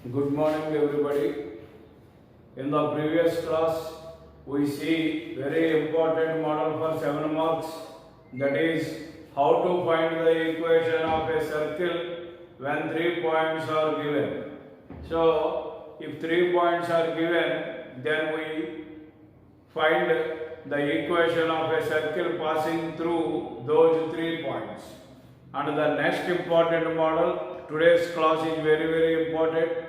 Good morning everybody. In the previous class, we see very important model for 7 marks, that is how to find the equation of a circle when 3 points are given. So, if 3 points are given, then we find the equation of a circle passing through those 3 points. And the next important model, today's class is very important.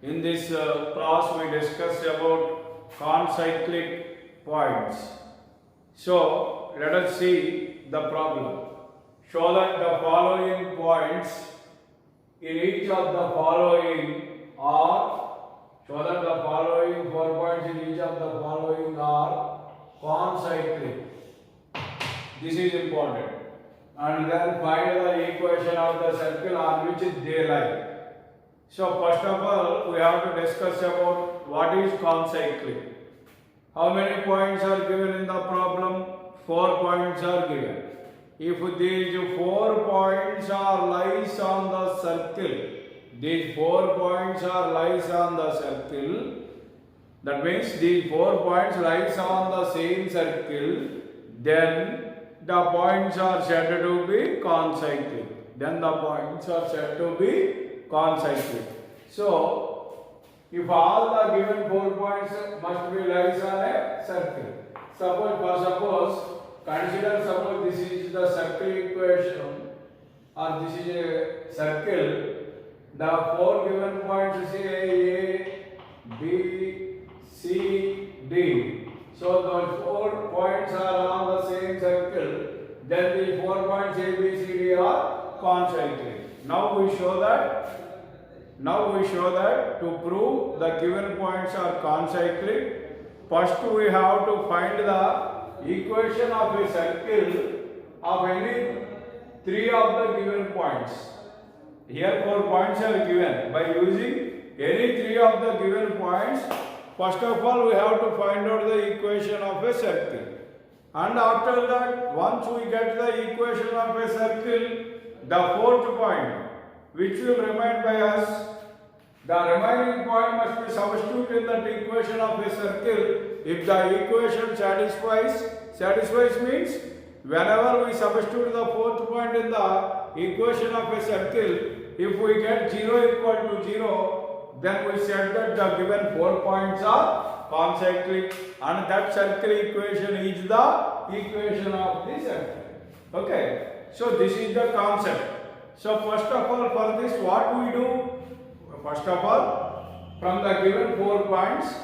In this class we discuss about concyclic points. So let us see the problem. Show that the following points in each of the following are, show that the following 4 points in each of the following are concyclic. This is important. And then find the equation of the circle on which they lie. So first of all, we have to discuss about what is concyclic. How many points are given in the problem? 4 points are given. If these 4 points are lies on the circle, these 4 points are lies on the circle, that means these 4 points lies on the same circle, then the points are said to be concyclic. Then the points are said to be concyclic. So, if all the given 4 points must be lies on a circle. Suppose this is the circle equation, or this is a circle. The 4 given points say A, B, C, D. So those 4 points are on the same circle. Then the 4 points A, B, C, D are concyclic. Now we show that to prove the given points are concyclic, first we have to find the equation of a circle of any 3 of the given points. Here 4 points are given. By using any 3 of the given points, first of all we have to find out the equation of a circle. And after that, once we get the equation of a circle, the 4th point, which will remain by us, the remaining point must be substituted in that equation of a circle. If the equation satisfies means whenever we substitute the 4th point in the equation of a circle, if we get 0 equal to 0, then we said that the given 4 points are concyclic, and that circle equation is the equation of the circle. Okay, so this is the concept. So first of all, for this what we do? First of all, from the given 4 points,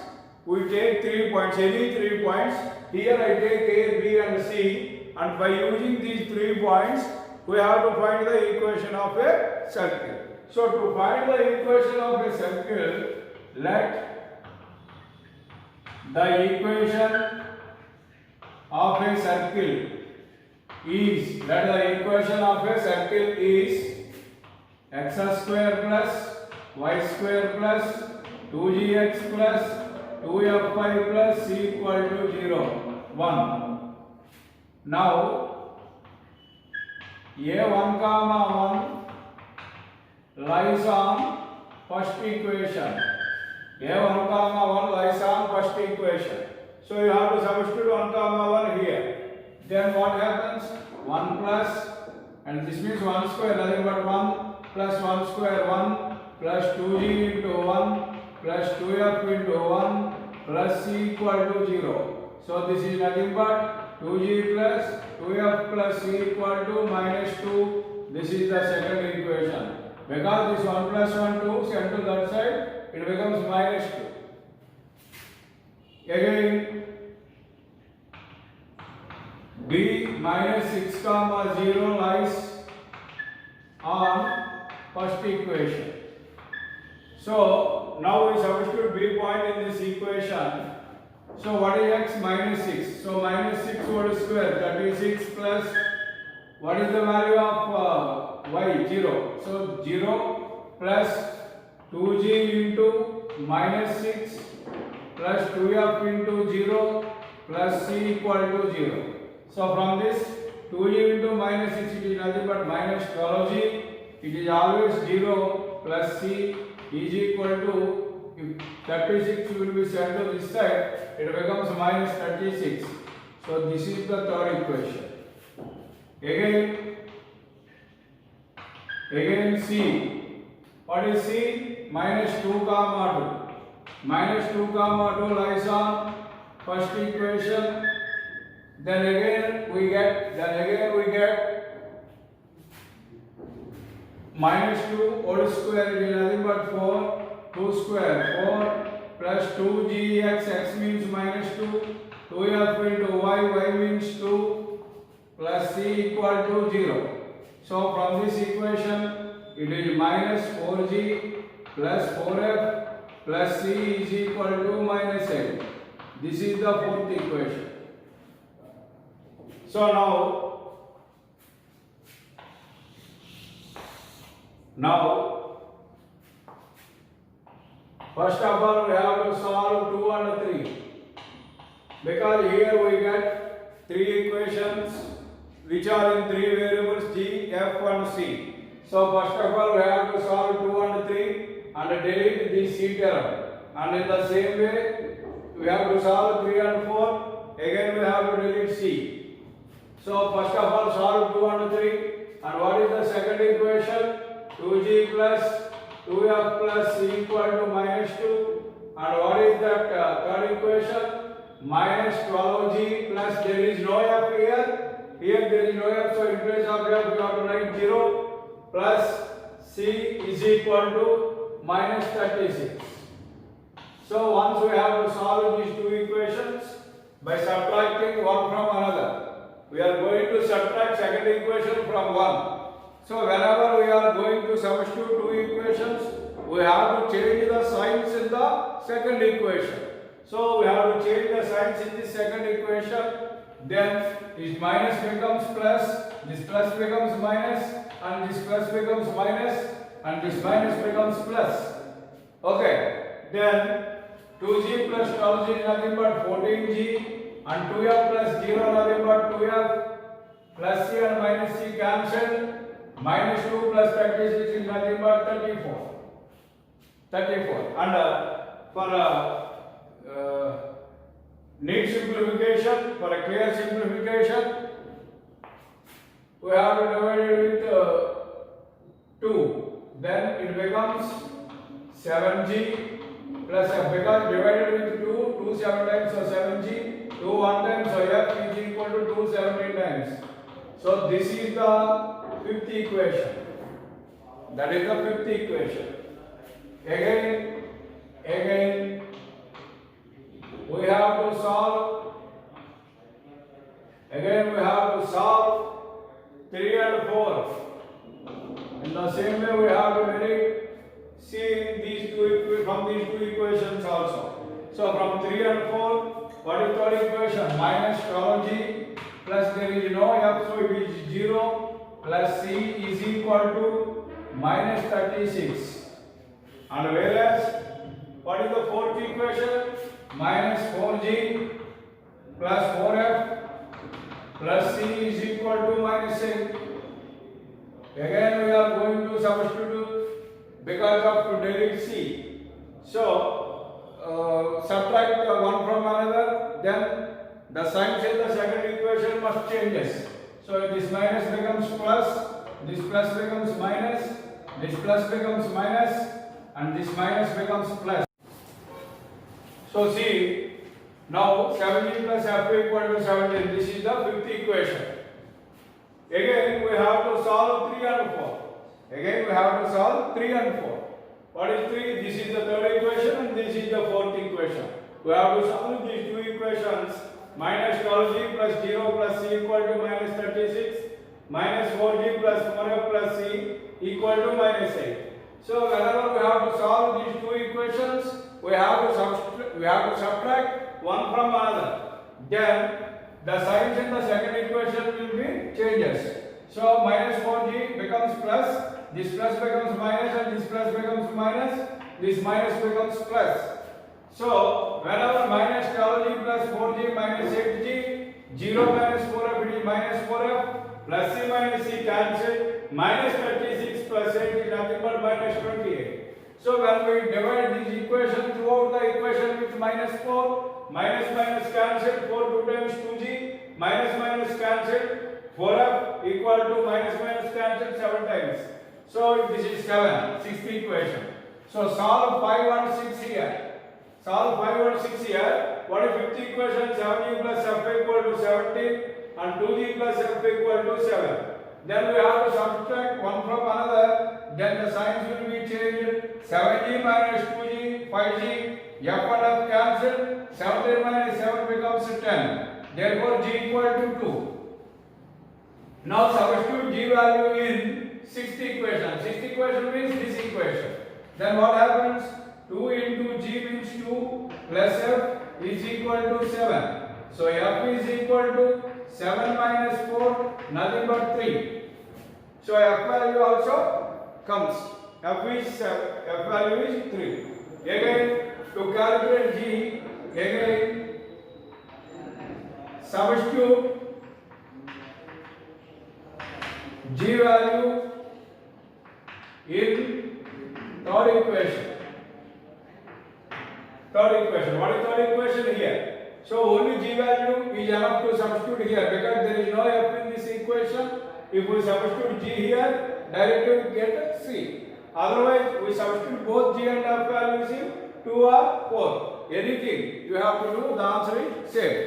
we take 3 points, any 3 points. Here I take A, B and C, and by using these 3 points, we have to find the equation of a circle. So to find the equation of a circle, let the equation of a circle is x square plus y square plus 2gx plus 2fy plus c equal to 0, 1. Now, a1 comma 1 lies on first equation. A1 comma 1 lies on first equation. So you have to substitute 1 comma 1 here. Then what happens? 1 plus, and this means 1 square, nothing but 1 plus 1 square 1 plus 2g into 1 plus 2f into 1 plus c equal to 0. So this is nothing but 2g plus 2f plus c equal to minus 2. This is the second equation. Because this 1 plus 1 2 sent to that side, it becomes minus 2. Again, b minus 6 comma 0 lies on first equation. So now we substitute b point in this equation. So what is x? Minus 6. So minus 6 whole square, 36 plus, what is the value of y? 0. So 0 plus 2g into minus 6 plus 2f into 0 plus c equal to 0. So from this 2g into minus 6, it is nothing but minus 12g. It is always 0 plus c is equal to, if 36 will be sent to this side, it becomes minus 36. So this is the third equation. Again C. What is C? Minus 2 comma 2. Minus 2 comma 2 lies on first equation. Then again we get minus 2 whole square is nothing but 4. 2 square 4 plus 2gx, x means minus 2. 2f into y means 2 plus c equal to 0. So from this equation it is minus 4g plus 4f plus c is equal to minus 8. This is the fourth equation. So now first of all we have to solve 2 and 3, because here we get 3 equations which are in 3 variables g, f and c. So first of all we have to solve 2 and 3 and delete the c term, and in the same way we have to solve 3 and 4, again we have to delete c. So first of all solve 2 and 3, and what is the second equation? 2g plus 2f plus c equal to minus 2, and what is that third equation? Minus 12g plus, there is no f here there is no f, so in place of f we have to write 0, plus c is equal to minus 36. So once we have to solve these two equations by subtracting one from another, we are going to subtract second equation from 1. So whenever we are going to substitute two equations, we have to change the signs in the second equation. So we have to change the signs in the second equation. Then this minus becomes plus, this plus becomes minus, and this plus becomes minus, and this minus becomes plus. Okay. Then 2g plus 12g is nothing but 14g, and 2f plus 0 nothing but 2f, plus c and minus c cancelled. Minus 2 plus 36 is nothing but 34. And for neat simplification, for a clear simplification, we have to divide it with 2. Then it becomes 7g plus f, because divided with 2 7 times, so 7g, 2 1 time, so f is equal to 2 17 times. So this is the fifth equation. That is the fifth equation. Again we have to solve. Again we have to solve 3 and 4. In the same way we have to delete c in these from these two equations also. So from 3 and 4, what is third equation? Minus 12g plus there is no f, so it is 0, plus c is equal to minus 36. And whereas, what is the fourth equation? Minus 4g plus 4f plus c is equal to minus 8. Again we are going to substitute because of to delete c. So subtract one from another, then the signs in the second equation must changes. So this minus becomes plus, this plus becomes minus, this plus becomes minus, and this minus becomes plus. So see, now 17 plus f equal to 17. This is the fifth equation. Again we have to solve 3 and 4. Again we have to solve 3 and 4. What is 3? This is the third equation and this is the fourth equation. We have to solve these two equations. Minus 12g plus 0 plus c equal to minus 36, minus 4g plus 4f plus c equal to minus 8. So whenever we have to solve these two equations, we have to subtract one from another. Then the signs in the second equation will be changes. So minus 4g becomes plus, this plus becomes minus, and this plus becomes minus, this minus becomes plus. So whenever minus 12g plus 4g minus 8g, 0 minus 4f, it is minus 4f, plus c minus c cancel, minus 36 plus 8 is nothing but minus 28. So when we divide this equation throughout the equation with minus 4, minus minus cancelled, 4 2 times 2g, minus minus cancelled, 4f equal to minus minus cancelled 7 times. So this is 7, sixth equation. So solve 5 and 6 here. Solve 5 and 6 here. What is fifth equation? 7g plus f equal to 17 and 2g plus f equal to 7. Then we have to subtract one from another. Then the signs will be changed. 7g minus 2g, 5g, f and f cancelled. 17 minus 7 becomes 10. Therefore g equal to 2. Now substitute g value in sixth equation. Sixth equation means this equation. Then what happens? 2 into g means 2 plus f is equal to 7. So f is equal to 7 minus 4, nothing but 3. So f value also comes. F value is 3. Again, to calculate g, again substitute g value in third equation. Third equation. What is third equation here? So only g value is enough to substitute here because there is no f in this equation. If we substitute g here, directly we get c. Otherwise, we substitute both g and f values in 2 or 4. Anything you have to do, the answer is same.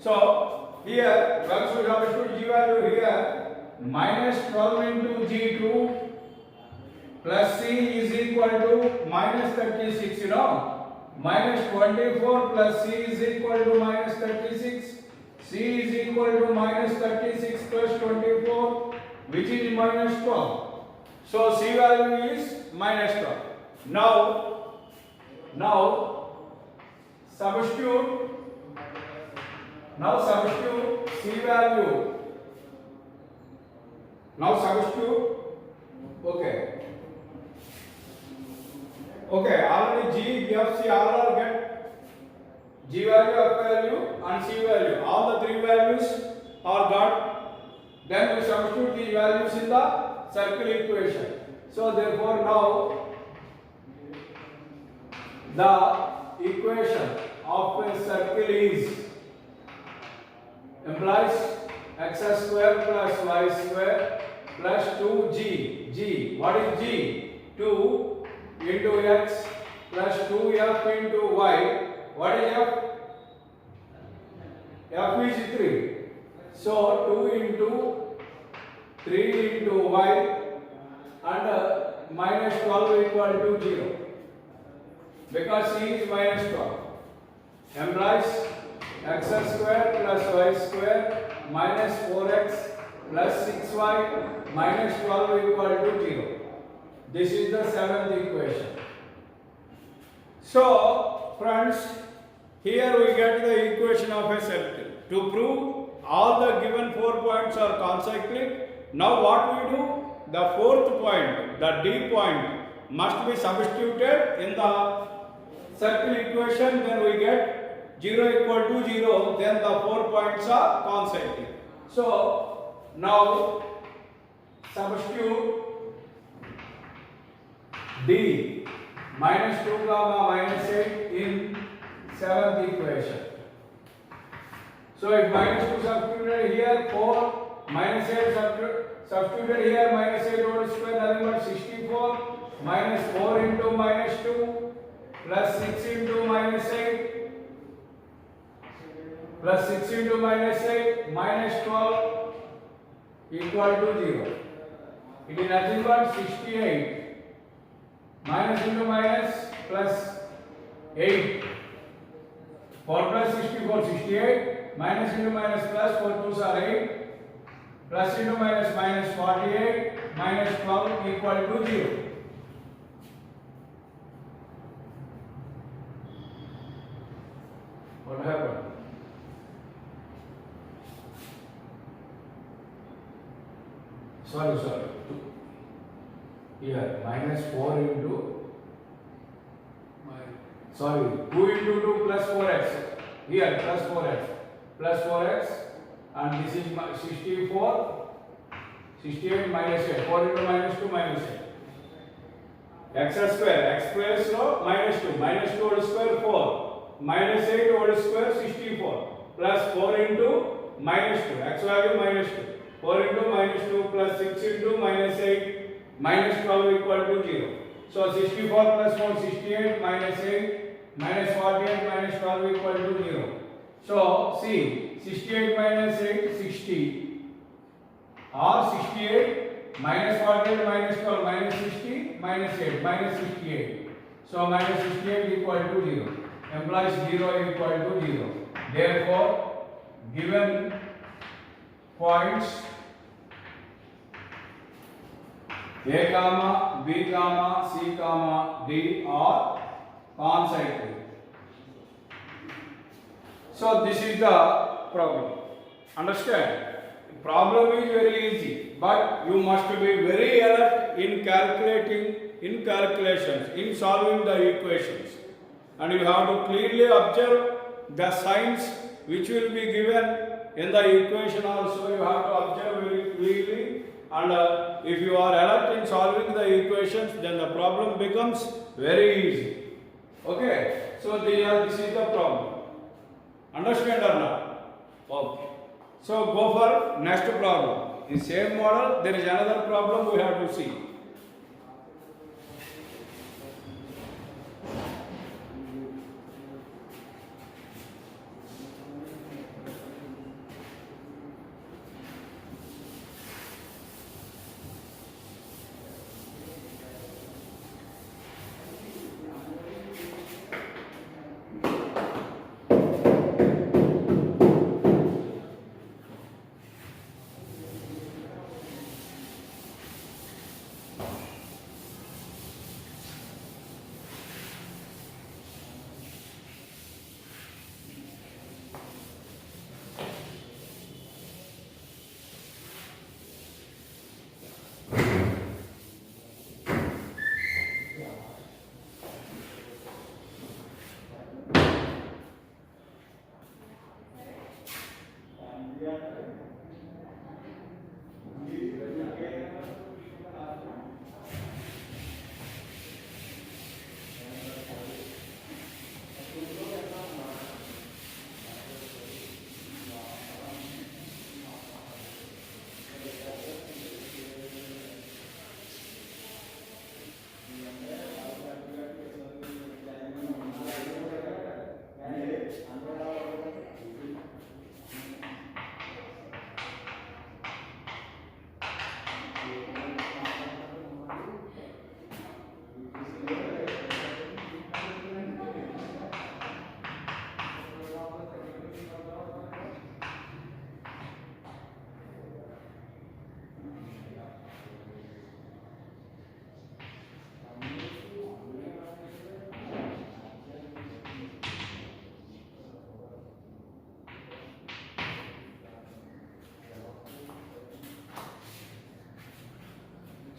So here, once we substitute g value here, minus 12 into g2 plus c is equal to minus 36, you know. Minus 24 plus c is equal to minus 36. C is equal to minus 36 plus 24, which is minus 12. So c value is minus 12. Now substitute c value. Now substitute. Okay, already g, f, c all are get g value, f value and c value. All the three values are got. Then we substitute these values in the circle equation. So therefore now the equation of a circle is implies x square plus y square plus 2g. G, what is g? 2 into x plus 2f into y. What is f? F is 3. So 2 into 3 into y and minus 12 equal to 0. Because c is minus 12. Implies x square plus y square minus 4x plus 6y minus 12 equal to 0. This is the seventh equation. So, friends, here we get the equation of a circle. To prove all the given 4 points are concyclic, now what we do? The fourth point, the D point, must be substituted in the circle equation. Then we get 0 equal to 0. Then the 4 points are concyclic. So, now substitute D minus 2 comma minus 8 in seventh equation. So if minus 2 substituted here, 4 minus 8 substituted here, minus 8 whole square, nothing but 64, minus 4 into minus 2 plus 6 into minus 8 plus 6 into minus 8 minus 12 equal to 0. It is nothing but 68. Minus into minus plus 8. 4 plus 64, 68. Minus into minus plus 4 2s are 8. Plus into minus minus 48. Minus 12 equal to 0. What happened? Sorry. Here minus 4 into 2 into 2 plus 4x. Here plus 4x and this is 64, 68 minus 8. 4 into minus 2 minus 8. x square is no minus 2 whole square 4 minus 8 whole square 64 plus 4 into minus 2 x value minus 2 4 into minus 2 plus 6 into minus 8 minus 12 equal to 0. So 64 plus 1 68 minus 8 minus 48 minus 12 equal to 0. So see 68 minus 8 60 or 68 minus 48 minus 12 minus 60 minus 8 minus 68. So minus 68 equal to 0 implies 0 equal to 0. Therefore given points A comma B comma C comma D are concyclic. So this is the problem. Understand? Problem is very easy, but you must be very alert in calculations, in solving the equations, and you have to clearly observe the signs which will be given in the equation. Also, you have to observe very clearly, and if you are alert in solving the equations, then the problem becomes very easy. Okay, so this is the problem. Understand or not? Okay. So go for next problem. In same model, there is another problem we have to see.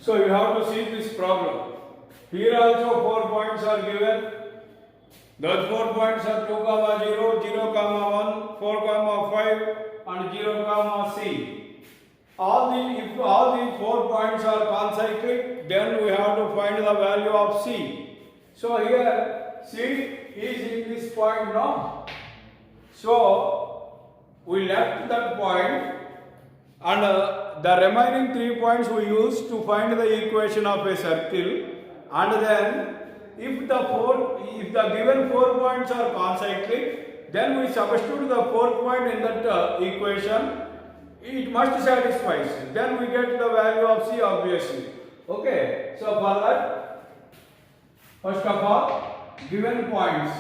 So you have to see this problem. Here also 4 points are given. Those 4 points are 2, 0, 0, 1, 4, 5 and 0, C. If all these 4 points are concyclic, then we have to find the value of C. So here C is in this point now. So we left that point, and the remaining 3 points we use to find the equation of a circle. And then if the given 4 points are concyclic, then we substitute the 4th point in that equation. It must satisfy. Then we get the value of C obviously. Okay. So for that, first of all, given points.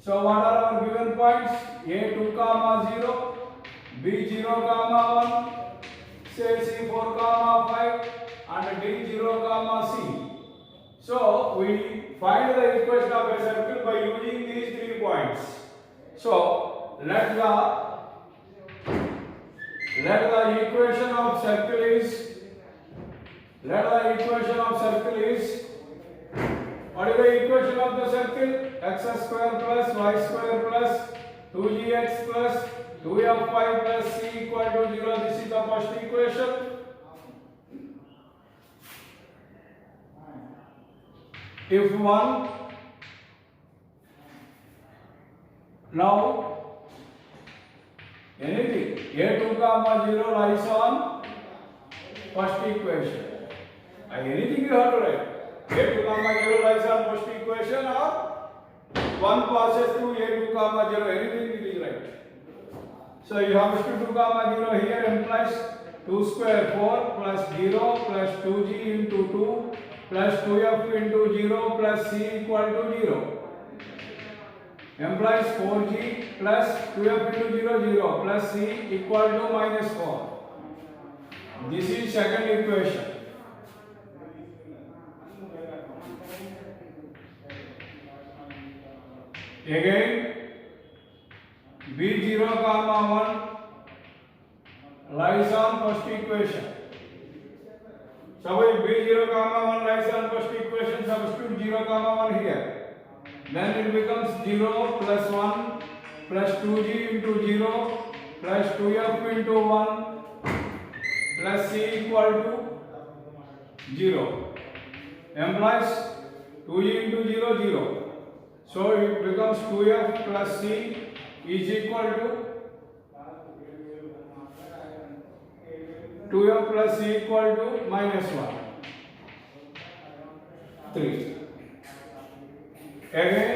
So what are our given points? A 2, 0, B 0, 1, say C 4, 5 and D 0, C. So we find the equation of a circle by using these 3 points. So let the equation of circle is what is the equation of the circle? X square plus y square plus 2gx plus 2f5 plus c equal to 0. This is the first equation. if one, now anything a2 comma 0 lies on first equation. Anything you have to write. A2 comma 0 lies on first equation, or 1 passes through A2 comma 0. Anything it is right. So you have to 2 comma 0 here implies 2 square 4 plus 0 plus 2g into 2 plus 2f into 0 plus c equal to 0. Implies 4g plus 2f into 0 0 plus c equal to minus 4. This is second equation. Again b0 comma 1 lies on first equation. So if b0 comma 1 lies on first equation, substitute 0 comma 1 here. Then it becomes 0 plus 1 plus 2g into 0 plus 2f into 1 plus c equal to 0. Implies 2g into 0 0. So it becomes 2f plus c is equal to 2f plus c equal to minus 1. 3. Again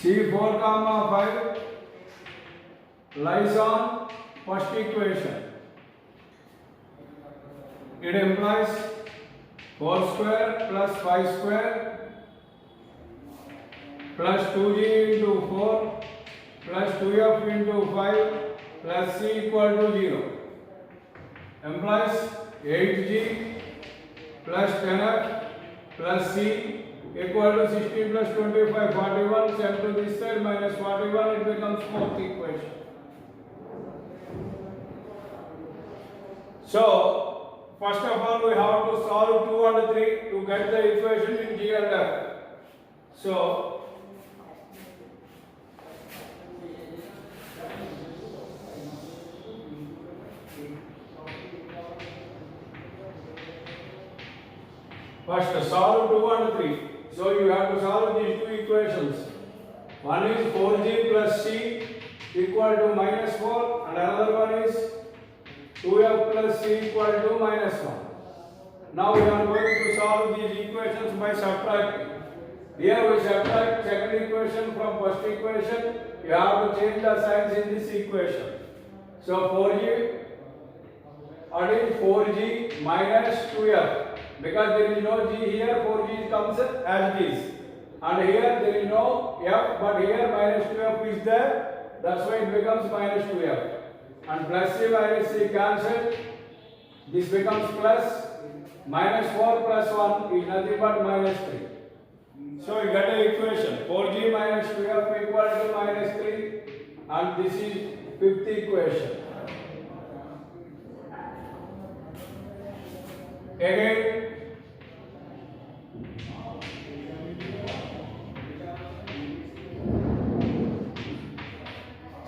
C4 comma 5 lies on first equation. It implies 4 square plus 5 square plus 2g into 4 plus 2f into 5 plus c equal to 0. Implies 8g plus 10f plus c equal to 16 plus 25 41. Send to this side minus 41. It becomes fourth equation. So first of all, we have to solve 2 and 3 to get the equation in G and F. So, first solve 2 and 3. So, you have to solve these two equations. One is 4g plus c equal to minus 4, and another one is 2f plus c equal to minus 1. Now we are going to solve these equations by subtracting. Here we subtract second equation from first equation. You have to change the signs in this equation. So 4g, what is 4g minus 2f? Because there is no g here, 4g comes as it is. And here there is no f, but here minus 2f is there. That's why it becomes minus 2f. And plus c minus c cancelled. This becomes plus. Minus 4 plus 1 is nothing but minus 3. So you get an equation 4g minus 2f equal to minus 3, and this is fifth equation. Again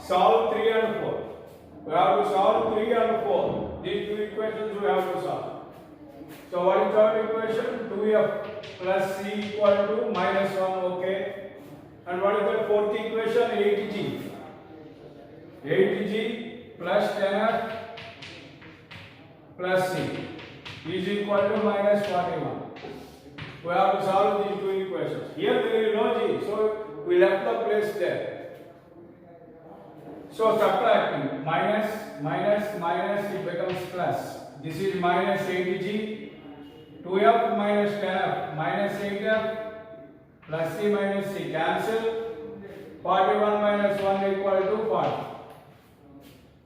solve 3 and 4. We have to solve 3 and 4. These two equations we have to solve. So what is third equation? 2f plus c equal to minus 1, okay. And what is the fourth equation? 8g. 8g plus 10f plus c is equal to minus 41. We have to solve these two equations. Here there is no g, so we left the place there. So subtracting minus, minus, minus, it becomes plus. This is minus 8g. 2f minus 10f minus 8f plus c minus c cancel. 41 minus 1 equal to 40.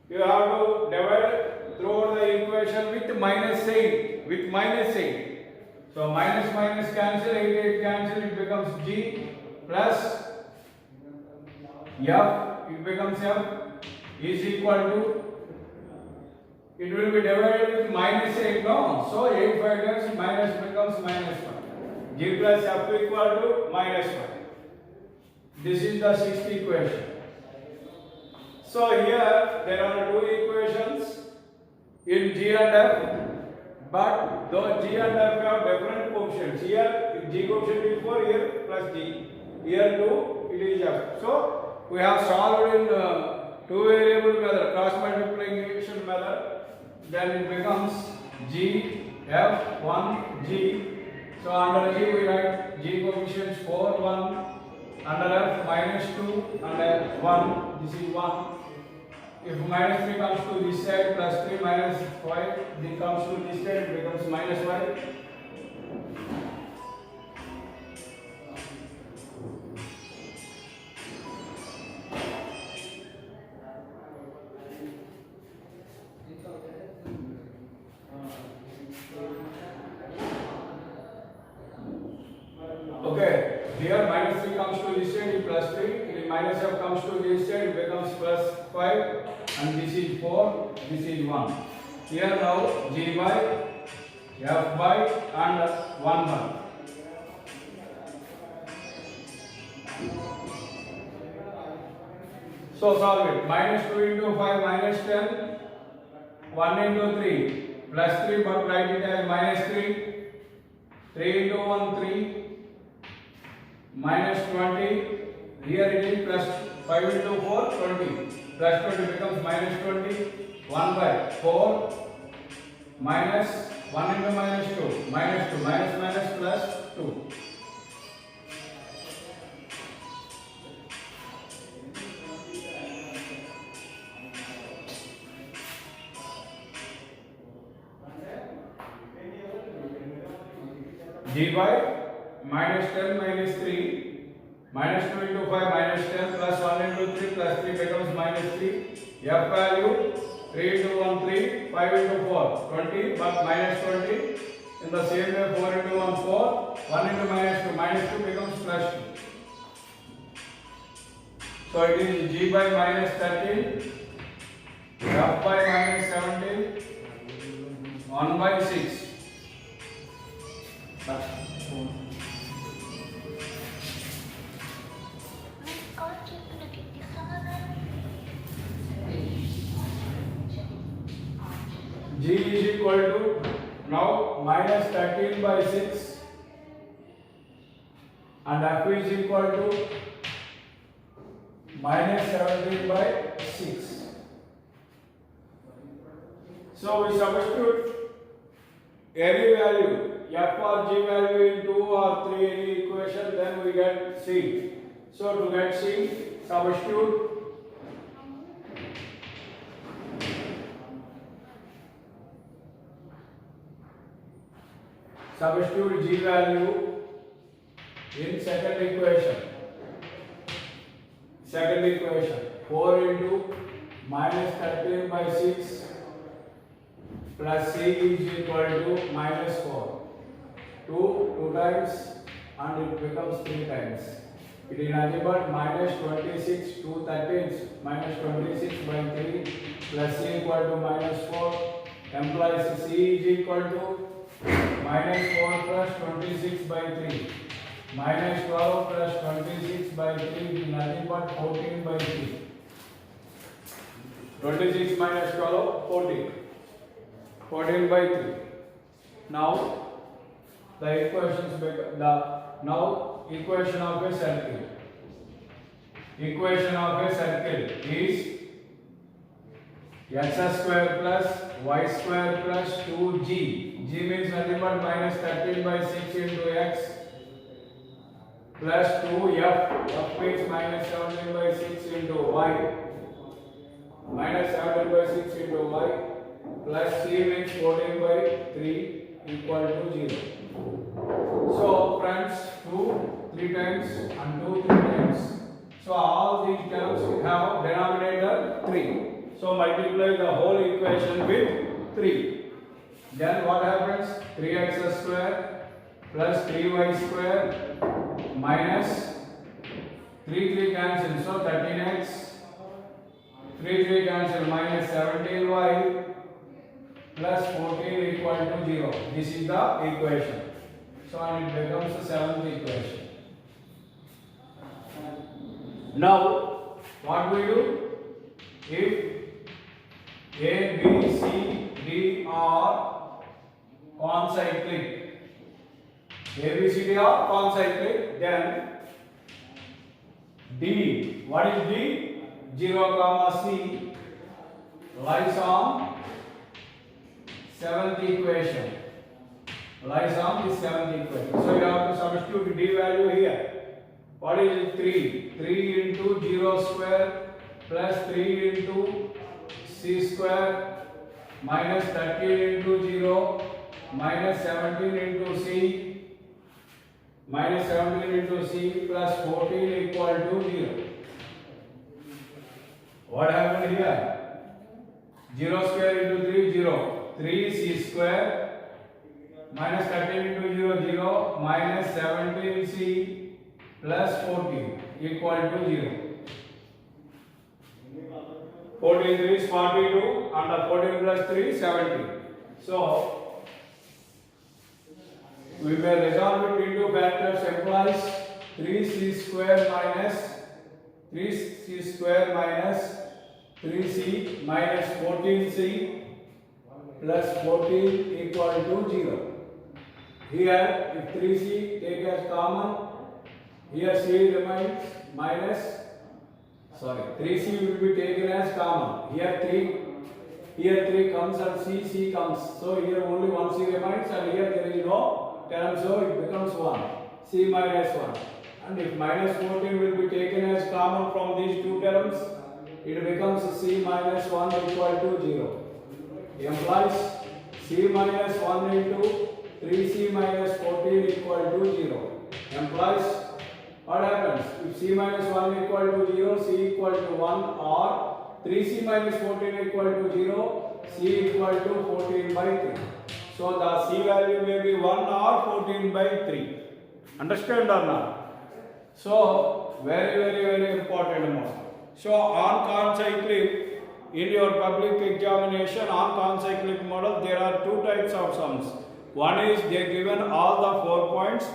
You have to divide through the equation with minus 8. With minus 8. So minus minus cancel, 8 cancel, it becomes g plus f, it becomes f is equal to, it will be divided with minus 8, no? So 8 factors minus becomes minus 1. G plus f equal to minus 1. This is the sixth equation. So here there are two equations in G and F. But though G and F have different coefficients. Here G coefficient is 4, here plus G. Here 2, it is F. So we have solved in two variable method, cross multiplication method. Then it becomes G F 1 G. So under G we write G coefficients 4 1. Under F minus 2 and 1. This is 1. If minus 3 comes to this side, plus 3 minus 5, this comes to this side, it becomes minus 5. Okay, here minus 3 comes to this side, plus 3, minus f comes to this side, it becomes plus 5, and this is 4, this is 1. Here now G by F by and 1 by. So solve it. Minus 2 into 5 minus 10, 1 into 3 plus 3, but write it as minus 3, 3 into 1 3, minus 20, here it is plus 5 into 4 20, plus 20 becomes minus 20, 1 by 4, minus 1 into minus 2, minus 2, minus minus plus 2. G by minus 10 minus 3, minus 2 into 5 minus 10 plus 1 into 3 plus 3 becomes minus 3. F value 3 into 1 3, 5 into 4 20, but minus 20. In the same way 4 into 1 4, 1 into minus 2 becomes plus 2. So it is G by minus 13, F by minus 17, 1 by 6. G is equal to now minus 13 by 6 and F is equal to minus 17 by 6. So we substitute any value F or G value in 2 or 3 any equation, then we get C. So to get C, substitute G value in second equation. Second equation 4 into minus 13 by 6 plus C is equal to minus 4. 2 times and it becomes 3 times. It is nothing but minus 26, 2 13s, minus 26 by 3 plus C equal to minus 4 implies C is equal to minus 4 plus 26 by 3 minus 12 plus 26 by 3 is nothing but 14 by 3. 26 minus 12, 14. 14 by 3. Now the equations now equation of a circle. Equation of a circle is x square plus y square plus 2g. G means nothing but minus 13 by 6 into x plus 2f. F means minus 17 by 6 into y. Minus 17 by 6 into y plus c means 14 by 3 equal to 0. So friends, 2 3 times and 2 3 times. So all these terms have denominator 3. So multiply the whole equation with 3. Then what happens? 3x square plus 3y square minus 3 cancel. So 13x. 3 cancel minus 17y plus 14 equal to 0. This is the equation. So and it becomes the seventh equation. Now what we do? If A, B, C, D are concyclic. ABCD of concyclic. Then D. What is D? 0, comma C lies on seventh equation. Lies on the seventh equation. So you have to substitute D value here. What is it? 3. 3 into 0 square plus 3 into C square minus 13 into 0 minus 17 into C minus 17 into C plus 14 equal to 0. What happened here? 0 square into 3, 0. 3 C square minus 13 into 0, 0 minus 17 C plus 14 equal to 0. 14 3 is 42 and 14 plus 3 is 70. So we may resolve it into factors implies 3C square minus 3C square minus 3C minus 14C plus 14 equal to 0. Here if 3C take as common, here C remains minus 3C will be taken as common. Here 3 comes and C comes. So here only one C remains and here there is no term, so it becomes 1. C minus 1. And if minus 14 will be taken as common from these two terms, it becomes C minus 1 equal to 0. Implies C minus 1 into 3C minus 14 equal to 0. Implies what happens? If C minus 1 equal to 0, C equal to 1, or 3C minus 14 equal to 0, C equal to 14 by 3. So the C value may be 1 or 14 by 3. Understand or not? So very important model. So on concyclic, in your public examination on concyclic model, there are two types of sums. One is they are given all the 4 points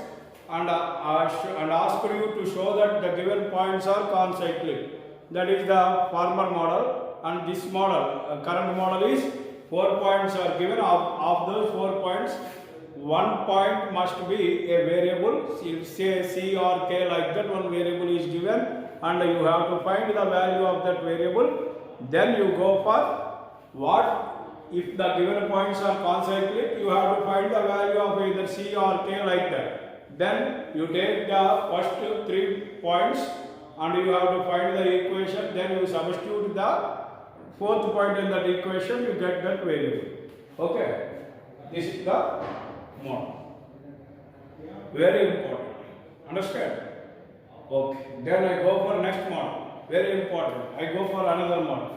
and ask you to show that the given points are concyclic. That is the former model, and this model, current model is 4 points are given. Of those 4 points, 1 point must be a variable, say C or K, like that one variable is given and you have to find the value of that variable. Then you go for what? If the given points are concyclic, you have to find the value of either C or K, like that. Then you take the first 3 points and you have to find the equation. Then you substitute the fourth point in that equation, you get that variable. Okay, this is the model. Very important. Understand? Okay. Then I go for next model. Very important. I go for another model.